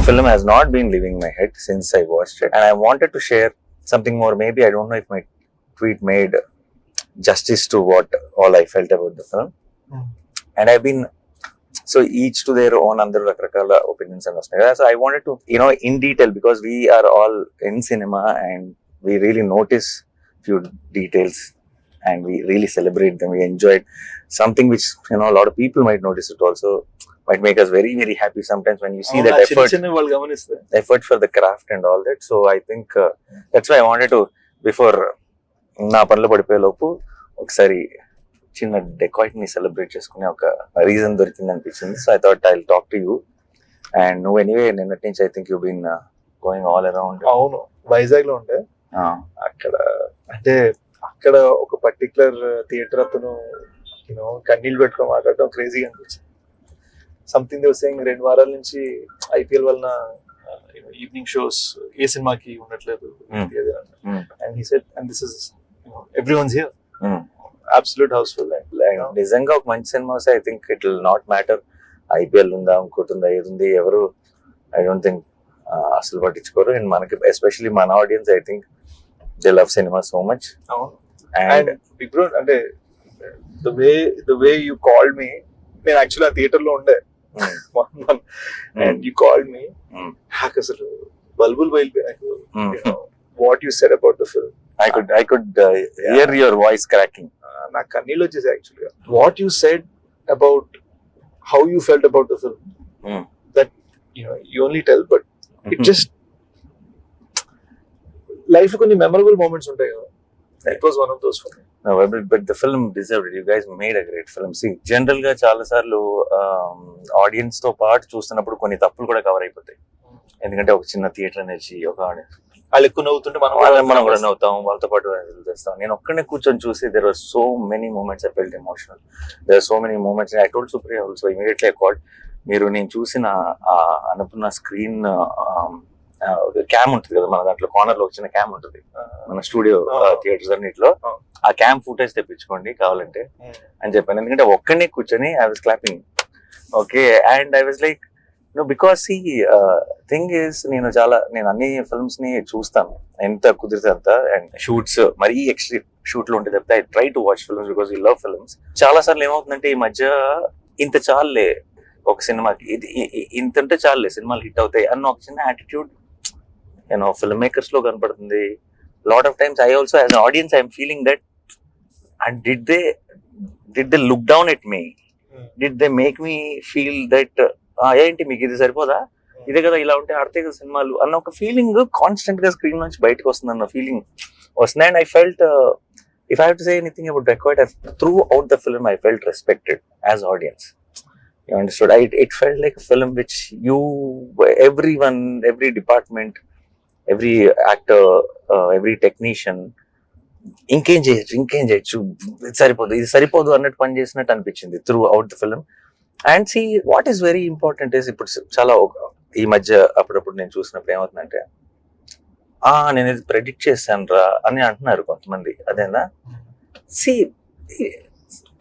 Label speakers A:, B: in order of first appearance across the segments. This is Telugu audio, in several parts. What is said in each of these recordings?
A: film has not been leaving my head since I watched it, and I wanted to share something more. Maybe I don't know if my tweet made justice to what all I felt about the film. And I've been so each to their own under రకరకాల opinions and stuff. So I wanted to, in detail, because we are all in cinema and we really notice few details and we really celebrate them. We enjoy it. Something which a lot of people might notice it also, might make us very, very happy sometimes when you see that effort for the craft and all that. So I think that's why I wanted to, before నా పనులు పడిపోయే లోపు ఒకసారి చిన్న డెకాయిట్ ని సెలబ్రేట్ చేసుకునే ఒక రీజన్ దొరికింది అనిపించింది. So I thought I will talk to you. And నువ్వు ఎనీవే నిన్నటి నుంచి I think you been going all around.
B: అవును, వైజాగ్ లో ఉండే అక్కడ, అంటే అక్కడ ఒక పర్టికులర్ థియేటర్ అతను కన్నీళ్ళు పెట్టుకొని మాట్లాడటం క్రేజీగా అనిపించింది. సంథింగ్ దే వాస్ సేయింగ్ 2 వారాల నుంచి ఐపీఎల్ వలన ఈవినింగ్ షోస్ ఏ సినిమాకి ఉండట్లేదు. And he said, and this is everyone's here, absolute house full.
A: నిజంగా ఒక మంచి సినిమా వస్తే I think it will not matter IPL ఉందా, ఇంకోటి ఉందా, ఏది ఉంది, ఎవరు ఐ డోంట్ థింక్ అసలు పట్టించుకోరు. అండ్ మనకి ఎస్పెషల్లీ మన audience I think they love cinema so much.
B: And big bro, అంటే the way you called me, నేను యాక్చువల్లీ ఆ థియేటర్ లో ఉండే and you called me, నాకు అసలు bulbul బయలుపోయి what you said about the film.
A: I could hear your voice cracking.
B: నాకు కన్నీళ్ళు వచ్చేసి యాక్చువల్గా. what you said about how you felt about the film, that you only tell, but it just life కొన్ని memorable moments ఉంటాయి కదా. It was one of those for me.
A: No, but the film deserved it. You guys made a great film. See, general గా చాలా సార్లు ఆడియన్స్ తో పాటు చూస్తున్నప్పుడు కొన్ని తప్పులు కూడా కవర్ అయిపోతాయి. ఎందుకంటే ఒక చిన్న థియేటర్ అనేది ఒక
B: వాళ్ళు ఎక్కువ నవ్వుతుంటే
A: మనం కూడా నవ్వుతాం, వాళ్ళతో పాటు చేస్తాం. నేను ఒక్కనే కూర్చొని చూసి there were so many moments I felt emotional. There are so many moments. I told Supriya also immediately I called. మీరు నేను చూసిన అనుకున్న స్క్రీన్ క్యామ్ ఉంటుంది కదా మన దాంట్లో, కార్నర్ లో వచ్చిన క్యామ్ ఉంటుంది మన స్టూడియో థియేటర్స్ అన్నిట్లో, ఆ క్యామ్ ఫుటేజ్ తెప్పించుకోండి కావాలంటే అని చెప్పాను. ఎందుకంటే ఒక్కనే కూర్చొని I was clapping. Okay, and I was like because ఈ థింగ్ ఈస్ నేను అన్ని ఫిల్మ్స్ ని చూస్తాను ఎంత కుదిరితే అంత. అండ్ షూట్స్ మరీ ఎక్స్ట్రీమ్ షూట్ లో ఉంటే తప్పితే I try to watch films because you love films. చాలా సార్లు ఏమవుతుందంటే ఈ మధ్య ఇంత చాలులే ఒక సినిమాకి, ఇది ఇంత ఉంటే చాలులే సినిమాలు హిట్ అవుతాయి అన్న ఒక చిన్న యాటిట్యూడ్ ఫిల్మ్ మేకర్స్ లో కనపడుతుంది. Lot of times I also as an audience I'm feeling that, and did they look down at me, did they make me feel that ఏంటి మీకు ఇది సరిపోదా, ఇదే కదా ఇలా ఉంటే ఆడితే కదా సినిమాలు అన్న ఒక ఫీలింగ్ కాన్స్టెంట్ గా స్క్రీన్ నుంచి బయటకు వస్తుంది అన్న ఫీలింగ్ వస్తుంది. And I felt, if I have to say anything about dacoit, through out the film I felt respected as audience. You understood? It felt like a film which everyone, every department, every actor, every technician ఇంకేం చేయొచ్చు, ఇది సరిపోదు అన్నట్టు పని చేసినట్టు అనిపించింది through out the film. And see what is very important is, ఇప్పుడు చాలా ఈ మధ్య అప్పుడప్పుడు నేను చూసినప్పుడు ఏమవుతుందంటే నేను ఇది ప్రెడిక్ట్ చేశాను రా అని అంటున్నారు కొంతమంది. అదేనా, సి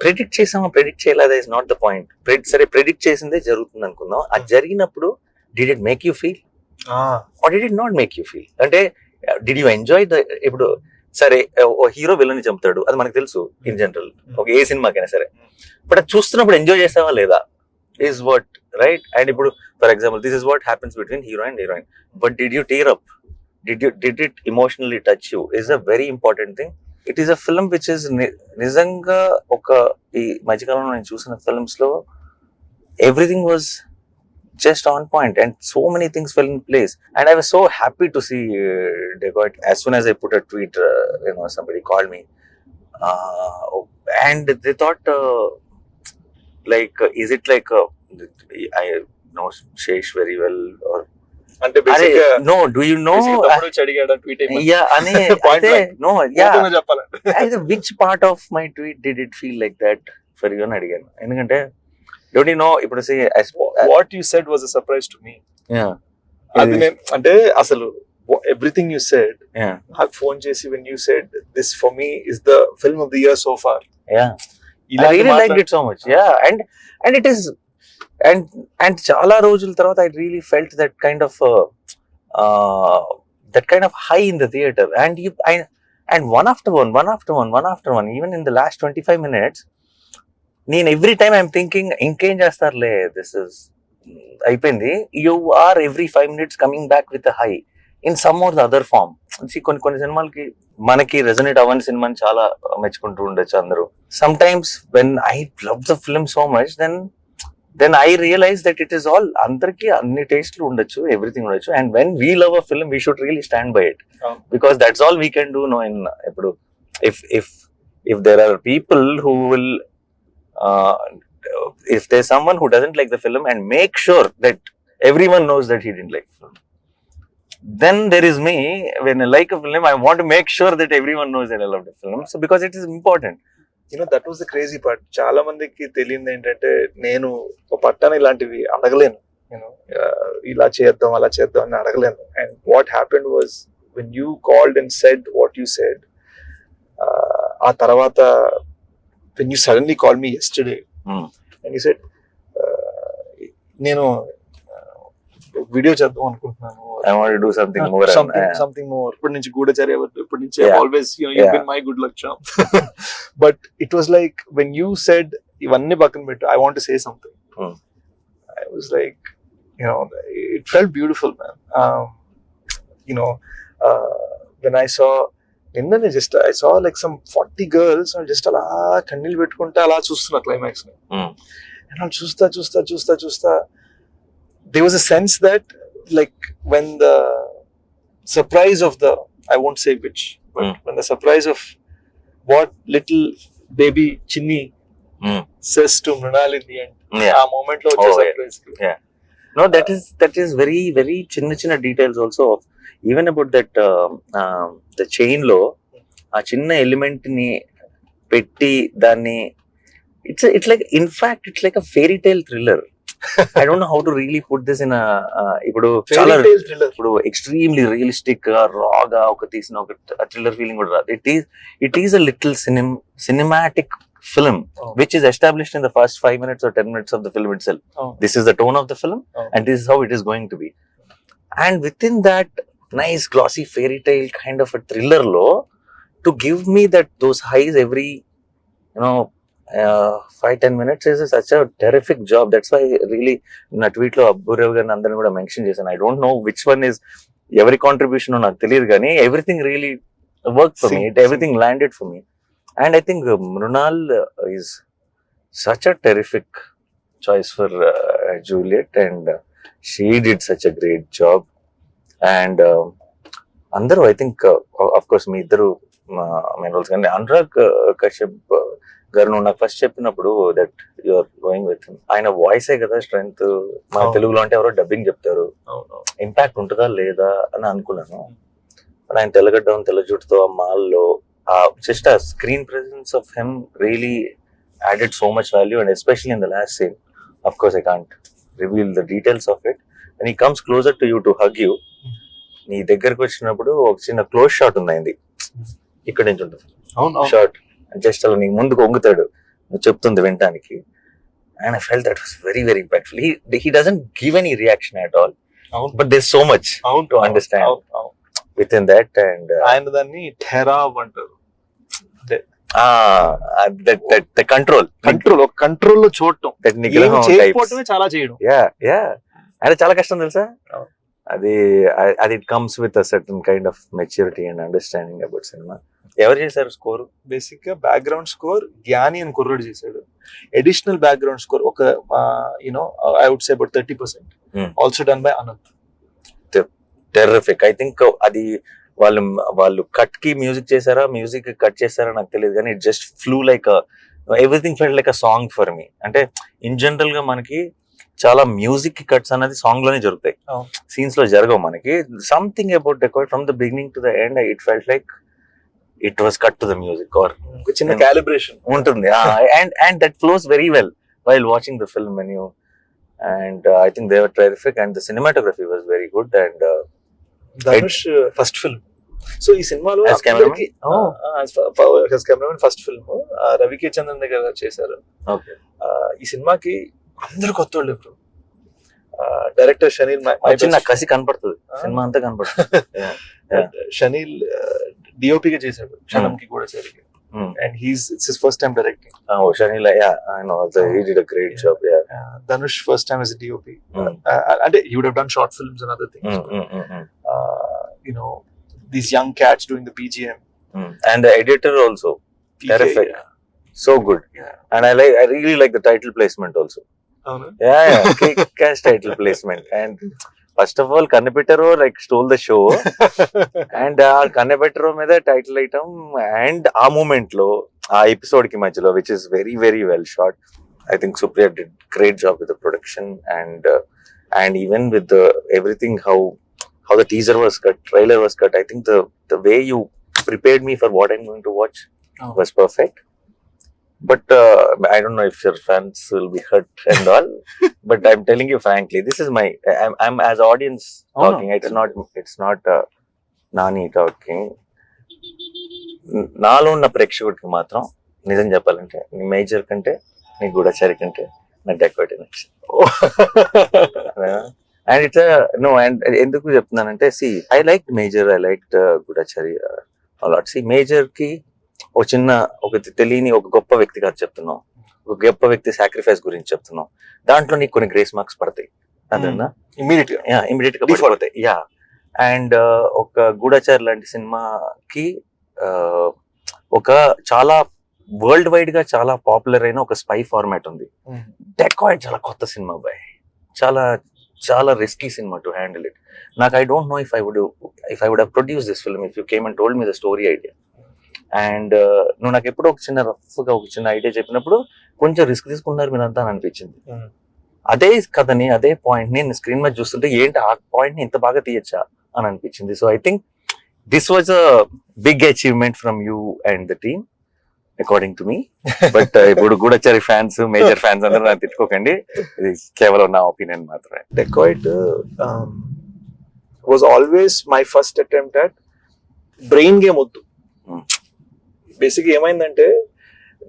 A: ప్రెడిక్ట్ చేసామా ప్రెడిక్ట్ చేయలేదా ఇస్ నాట్ ద పాయింట్. సరే ప్రెడిక్ట్ చేసిందే జరుగుతుంది అనుకుందాం, అది జరిగినప్పుడు did it make you feel or did it not make you feel? అంటే did you enjoy the, ఇప్పుడు సరే ఓ హీరో విలన్ ని చంపుతాడు, అది మనకు తెలుసు ఇన్ జనరల్ ఒక ఏ సినిమాకైనా సరే, బట్ అది చూస్తున్నప్పుడు ఎంజాయ్ చేసావా లేదా ఈజ్ వాట్ రైట్. అండ్ ఇప్పుడు for example this is what happens between hero and heroine, but did you tier up, did it emotionally touch you is a very important thing. It is a film which is నిజంగా ఒక ఈ మధ్యకాలంలో నేను చూసిన ఫిల్మ్స్ లో everything was just on point and so many things fell in place, and I was so happy to see Decoit. As soon as I put a tweet, somebody called me and they thought like is it like I know Shesh very well or
B: అంటే బేసిక్గా
A: no, do you know
B: తమ్ముడు చడిగాడ ట్వీట్ అయ్యింది
A: అనే no చెప్పాలంటే which part of my tweet did it feel like that for you అని అడిగాను. ఎందుకంటే don't you know, ఇప్పుడు see
B: what you said was a surprise to me. అది నేను అంటే అసలు everything you said, నాకు ఫోన్ చేసి when you said this for me is the film of the year so far,
A: I really liked it so much. And it is and చాలా రోజుల తర్వాత I really felt that kind of high in the theatre. And one after one, even in the last 25 minutes, నేను ఎవ్రీ టైమ్ ఐఎమ్ థింకింగ్ ఇంకేం చేస్తారులే, దిస్ ఇస్ అయిపోయింది. You are every 5 minutes coming back with high in some or the other form. కొన్ని సినిమాలకి మనకి రెజనేట్ అవ్వని సినిమాని చాలా మెచ్చుకుంటూ ఉండొచ్చు అందరూ. Sometimes when I love the film so much, then I realise that it is all, అందరికి అన్ని టేస్ట్లు ఉండొచ్చు, ఎవ్రీథింగ్ ఉండొచ్చు. And when we love a film we should really stand by it, because that's all we can do. No in ఇప్పుడు if there are people who will if there's someone who doesn't like the film and make sure that everyone knows that he didn't like the film, then there is me. When I like a film, I want to make sure that everyone knows that I love the film, so because it is important.
B: That was the crazy part. చాలా మందికి తెలియదు ఏంటంటే, నేను ఒక పట్టాన ఇలాంటివి అడగలేను, ఇలా చేద్దాం అలా చేద్దాం అని అడగలేను. And what happened was when you called and said what you said, ఆ తర్వాత when you suddenly called me yesterday and you said నేను వీడియో చేద్దాం అనుకుంటున్నాను,
A: I want to do something more,
B: something more. ఇప్పటి నుంచి గూఢచర్య, ఇప్పటి నుంచి always you've been my good luck charm. But it was like when you said ఇవన్నీ పక్కన పెట్టు, I want to say something. I was like, it felt beautiful, man. When I saw నిన్ననే just I saw like some 40 girls just అలా కన్నీళ్ళు పెట్టుకుంటే అలా చూస్తున్నా క్లైమాక్స్ ని. అండ్ అలా చూస్తా there was a sense that like when the surprise of the, I won't say which, but when the surprise of what little baby Chinni says to Mrinal in the end, ఆ moment లో వచ్చే surprise.
A: No, that is very very చిన్న details also of even about that the chain లో ఆ చిన్న ఎలిమెంట్ ని పెట్టి దాన్ని it's like, in fact it's like a fairy tale thriller. I don't know how to really put this in a ఇప్పుడు చాలా ఇప్పుడు extremely realistic రాగా ఒక తీసిన ఒక థ్రిల్లర్ ఫీలింగ్ కూడా రాదు. it is a little cinematic film which is established in the first 5 minutes or 10 minutes of the film itself. This is the tone of the film and this is how it is going to be. And within that nice glossy fairy tale kind of a thriller lo, to give me those highs every 5-10 minutes is such a terrific job. That's why really na tweet lo Aburav garu andarni kuda mention chesanu. I don't know which one is every contribution naku teliyadu gaani everything really worked for me. Everything landed for me. And I think Mrinal is such a terrific choice for Juliet, and she did such a great job. And అందరూ ఐ థింక్ ఆఫ్ కోర్స్ మీ ఇద్దరు మెయిన్ రోల్స్, కానీ అనురాగ్ కశ్యప్ గారు నువ్వు నాకు ఫస్ట్ చెప్పినప్పుడు that you're going with him, ఆయన వాయిసే కదా స్ట్రెంగ్త్. మన తెలుగులో అంటే ఎవరో డబ్బింగ్ చెప్తారు, ఇంపాక్ట్ ఉంటుందా లేదా అని అనుకున్నాను. ఆయన తెల్లగడ్డం తెల్ల జుట్టుతో ఆ మాల్లో just a screen presence of him really added so much value, and especially in the last scene, of course I can't reveal the details of it, when he comes closer to you to hug you, నీ దగ్గరకు వచ్చినప్పుడు ఒక చిన్న క్లోజ్ షాట్ ఉంది ఇక్కడ నుంచి ఉంటుంది షాట్, జస్ట్ అలా నీ ముందుకు వంగుతాడు నువ్వు చెప్తుంది వినటానికి. And I felt that was very very impactful. he doesn't give any reaction at all, but there's so much to understand within that. And
B: ఆయన దాన్ని ఠెరావ్ అంటారు,
A: the control
B: ఒక కంట్రోల్ లో చూడటం, చేయకపోవటమే చాలా చేయడం.
A: అంటే చాలా కష్టం తెలుసా అది. It comes with a certain kind of maturity and understanding about cinema. ఎవరు చేశారు స్కోర్?
B: బేసిక్ గా బ్యాక్గ్రౌండ్ స్కోర్ జ్ఞాని అని కుర్రాడు చేశాడు. అడిషనల్ బ్యాక్గ్రౌండ్ స్కోర్ ఒక I would say about 30% also done by Anant.
A: Terrific. I think అది వాళ్ళు కట్ కి మ్యూజిక్ చేశారా, మ్యూజిక్ కట్ చేశారా నాకు తెలియదు, కానీ it just flu like everything felt like a song for me. అంటే ఇన్ జనరల్ గా మనకి చాలా మ్యూజిక్ కట్స్ అనేది సాంగ్ లోనే జరుగుతాయి, సీన్స్ లో జరగవు మనకి. Something about decor from the beginning to the end it felt like it was cut to the music or
B: చిన్న క్యాలిబ్రేషన్ ఉంటుంది.
A: and that flows very well while watching the film menu, and I think they were terrific, and the cinematography was very good. And
B: Dhanush first film, so ఈ సినిమాలో కెమెరామెన్ ఫస్ట్ ఫిల్మ్ రవికే చంద్రన్ దగ్గర చేశారు. ఈ సినిమాకి అందరు కొత్త వాళ్ళు బ్రో. డైరెక్టర్ షనీల్
A: చిన్న కసి కనపడుతుంది సినిమా అంతా కనపడుతుంది.
B: షనీల్ డిఓపిగా చేశాడు క్షణంకి కూడా సరిగ్గా. And it's his first time directing.
A: Chenille I know he did a great job.
B: Dhanush first time as a DOP. And he would have done short films and other things. You know, these young cats doing the BGM.
A: And the editor also terrific. So good. And I really like the title placement also. Kick-ass title placement. And first of all, Kannapetaro like stole the show. And Kannapetaro మీద టైటిల్ ఐటమ్ అండ్ ఆ మూమెంట్ లో ఆ ఎపిసోడ్ కి మధ్యలో which is very very well shot. I think Supriya did great job with the production and even with the everything how the teaser was cut, trailer was cut. I think the way you prepared me for what I'm going to watch was perfect. But I don't know if your fans will be hurt and all. But I'm telling you frankly, this is I'm as audience talking. It's not Nani talking. నాలో ఉన్న ప్రేక్షకుడికి మాత్రం నిజం చెప్పాలంటే నీ మేజర్ కంటే నీ గూఢచారి కంటే నాకు డెకోరేటివ్ నచ్చింది. అండ్ ఇట్స్ నో అండ్ ఎందుకు చెప్తున్నానంటే I like Major, I like Goodachari a lot. Major కి ఒక తెలియని ఒక గొప్ప వ్యక్తి కాదు చెప్తున్నాం, ఒక గొప్ప వ్యక్తి సాక్రిఫైస్ గురించి చెప్తున్నాం. దాంట్లో నీకు కొన్ని గ్రేస్ మార్క్స్ పడతాయి, అదేనా ఇమీడియట్ గా పడిపోతాయి. అండ్ ఒక గూఢచారి లాంటి సినిమాకి ఒక చాలా వరల్డ్ వైడ్ గా చాలా పాపులర్ అయిన ఒక స్పై ఫార్మాట్ ఉంది. డెకాయిడ్ చాలా కొత్త సినిమా బాయ్, చాలా చాలా రిస్కీ సినిమా టు హ్యాండిల్ ఇట్. నాకు I don't know if I would have produce this film if you came and told me the story idea. And నువ్వు నాకు ఎప్పుడో ఒక చిన్న ఐడియా చెప్పినప్పుడు కొంచెం రిస్క్ తీసుకున్నారు మీరంతా అని అనిపించింది. అదే కథని అదే పాయింట్ ని నేను స్క్రీన్ మీద చూస్తుంటే ఏంటి ఆ పాయింట్ ని ఇంత బాగా తీయచ్చా అని అనిపించింది. So I think this was a big achievement from you and the team according to me. But ఇప్పుడు గూఢచారి ఫ్యాన్స్, మేజర్ ఫ్యాన్స్ అందరూ నాకు తిట్టుకోకండి, ఇది కేవలం నా ఒపీనియన్ మాత్రమే.
B: Dacoit was always my first attempt at brain game వద్దు. బేసిక్ ఏమైందంటే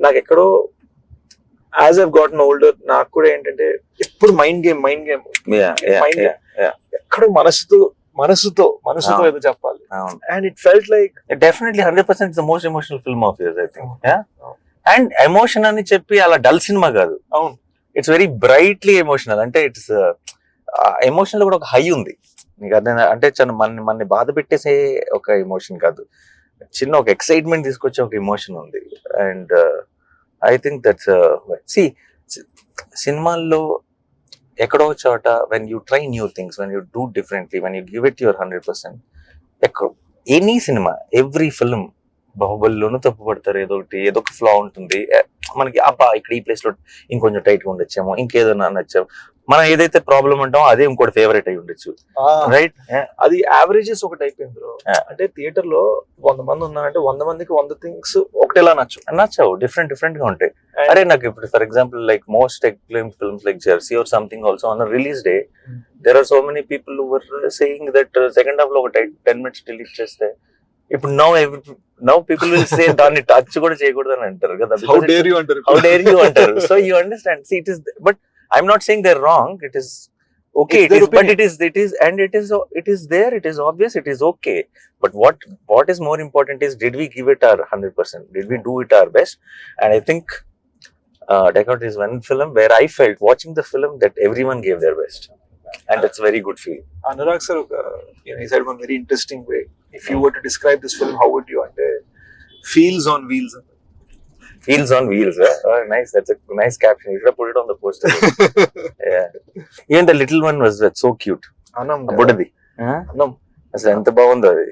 B: నాకు ఎక్కడో యాజ్ ఐవ్ గాటన్ ఓల్డర్ నాకు కూడా ఏంటంటే ఎప్పుడు మైండ్ గేమ్ ఎక్కడో మనసుతో ఏదో చెప్పాలి. And it felt like
A: definitely 100% the most emotional film of yours I think. And emotion అని చెప్పి అలా డల్ సినిమా కాదు, అవును, ఇట్స్ వెరీ బ్రైట్లీ ఎమోషనల్. అంటే ఇట్స్ ఎమోషన్ లో కూడా ఒక హై ఉంది నీకు, అదే అంటే మనని బాధ పెట్టేసే ఒక ఎమోషన్ కాదు, చిన్న ఒక ఎక్సైట్మెంట్ తీసుకొచ్చే ఒక ఎమోషన్ ఉంది. అండ్ ఐ థింక్ దట్స్ సినిమాల్లో ఎక్కడో చోట when you try new things, when you do differently, when you give it your 100%, any సినిమా ఎవ్రీ ఫిల్మ్, బాహుబలిలోనూ తప్పు పడతారు, ఏదో ఒక ఫ్లా ఉంటుంది మనకి. అబ్బా ఇక్కడ ఈ ప్లేస్ లో ఇంకొంచెం టైట్ గా ఉండొచ్చేమో, ఇంకేదో నచ్చాము, మనం ఏదైతే ప్రాబ్లం అంటామో అదే ఇంకోటి ఫేవరెట్ అయి ఉండొచ్చు, రైట్?
B: అది యావరేజెస్ ఒకటి అయిపోయింది బ్రో. అంటే థియేటర్ లో 100 మంది ఉన్నారంటే 100 మందికి 100 థింగ్స్ ఒకటేలా
A: నచ్చవు, డిఫరెంట్ గా ఉంటాయి. అరే నాకు ఇప్పుడు for example like most acclaimed films like Jersey or something also on the release day there are so many people who were saying that second half లో ఒక 10 minutes delete చేస్తే ఇప్పుడు now people will say దాన్ని టచ్ కూడా చేయకూడదు అని అంటారు కదా.
B: How dare you
A: అంటారు. So you understand, see it is, but I'm not saying they're wrong, it is okay, but it is and it is there, it is obvious, it is okay. But what is more important is, did we give it our 100%, did we do it our best? And I think Decout is one film where I felt watching the film that everyone gave their best, and that's a very good feeling.
B: Anurag sir, he said one very interesting way, if you were to describe this film, how would you? Feels on wheels.
A: Feels on wheels, oh, nice, that's a nice caption, you should have put it on the poster. Yeah, even the little one was so cute. బుడ్డది అసలు ఎంత బాగుందో అది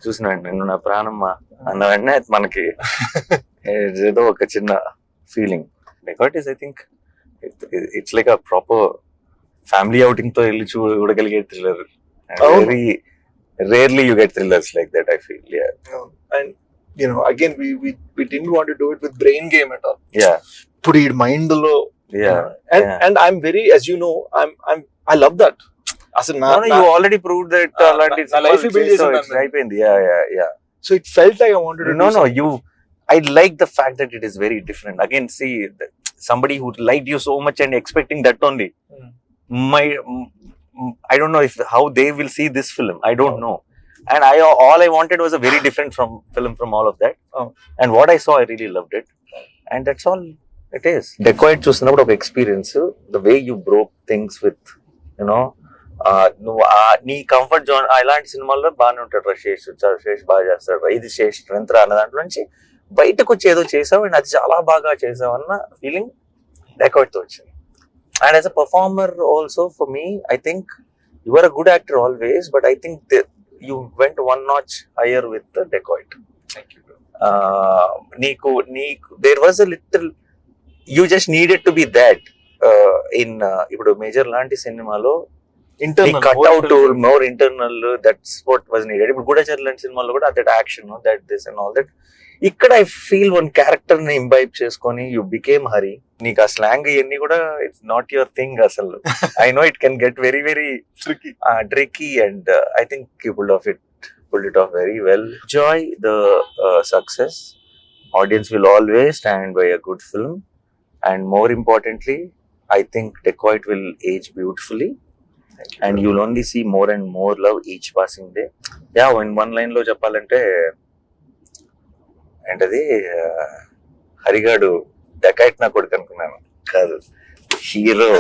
A: చూసిన నేను నా ప్రాణమ్మ అన్న వెంటనే మనకి ఏదో ఒక చిన్న feeling. Dacoit I think it's like a proper family outing తో వెళ్ళి చూడగలిగే thriller. Very rarely you get thrillers like that I feel.
B: And you know, again we didn't want to do it with brain game at all.
A: Yeah,
B: put it mind lo.
A: Yeah,
B: and I'm very, as you know, I love that. Asan
A: you already proved that
B: life build chesam
A: అయిపోయింది. Yeah,
B: so it felt like I wanted to
A: no you I like the fact that it is very different. Again, see somebody who liked you so much and expecting that only.
B: Mm.
A: I don't know if how they will see this film. I don't know. And all I wanted was a very different film from all of that.
B: Oh.
A: And what I saw, I really loved it. And that's all it is. Decoit చూసినప్పుడు ఒక experience, the way you broke things with, you know, నువ్వు నీ కంఫర్ట్ జోన్ ఇలాంటి సినిమాల్లో బాగానే ఉంటాడు శేష్ బాగా చేస్తాడు, ఇది శేష్ స్ట్రెంత్ అన్న దాంట్లో నుంచి బయటకు వచ్చి ఏదో చేసావు అండ్ అది చాలా బాగా చేసావు అన్న ఫీలింగ్ డెకాయిట్ తో వచ్చింది. And as a performer also for me, I think you are a good actor always, but I think you went one notch higher with the Decoit.
B: Thank you, bro.
A: నీకు there was a little, you just needed to be that in ఇప్పుడు మేజర్ లాంటి సినిమాలో cutout more internal, that's what was needed. ఇప్పుడు గూఢచారి లాంటి సినిమాలో కూడా that action, that this and all that. ఇక్కడ ఐ ఫీల్ వన్ క్యారెక్టర్ ని ఇంబైబ్ చేసుకొని యూ బికేమ్ హరి. నీకు ఆ స్లాంగ్ ఇవన్నీ కూడా ఇట్స్ నాట్ యువర్ థింగ్ అసలు. I know it can get very very tricky and I think you pulled it off very well. Enjoy the success. Audience will always stand by a good film, and more importantly, I think Decoit will age beautifully, and you'll only see more and more love each passing day. Yeah, in one line lo cheppalante ఏంటది, హరిగాడు డెకాయిట్ నా కొడుకు అనుకున్నాను, కాదు హీరో.